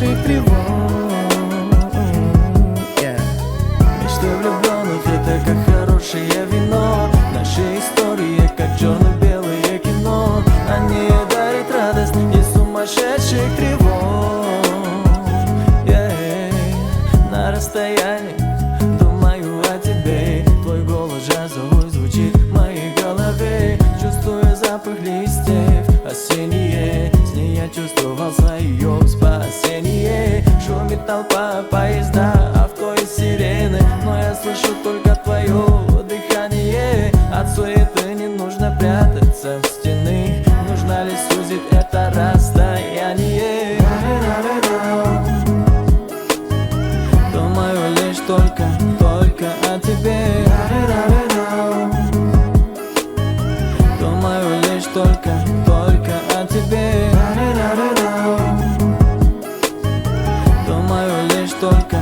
сумасшедших тревог. Мечты влюбленных — это как хорошее вино. Наши истории как черно-белое кино. Они дарят радость и сумасшедших тревог. На расстоянии думаю о тебе. Твой голос джазовый звучит в моей голове. Чувствую запах листьев осенние. С ней я чувствовал свое спасение. Шумит толпа, поезда, авто и сирены, но я слышу только твое дыхание. От суеты не нужно прятаться в стены. Нужно ли сузить это расстояние? Думаю лишь только о тебе. Думаю лишь только о тебе. Думаю лишь только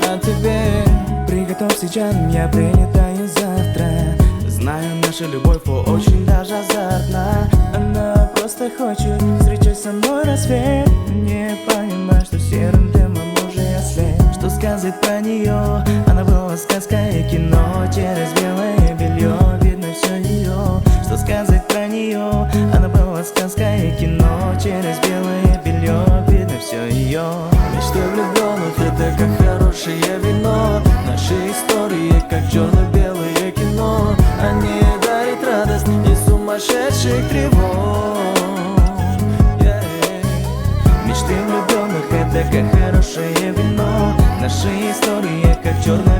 о тебе. Приготовься, Джан, я прилетаю завтра. Знаю, наша любовь очень даже азартна. Она просто хочет встречать со мной рассвет. Не понимаю, что серым дымом уже ослеп. Что сказать про нее? Она была сказка и кино. Через белое белье видно все ее. Что сказать про нее? Она была сказка и кино. Через белое белье видно все ее. Мечты влюбленных — это как хорошее вино. Наши истории как черно-белое кино. Они дарят радость и сумасшедших тревог. Мечты влюбленных — это как хорошее вино. Наши истории как черное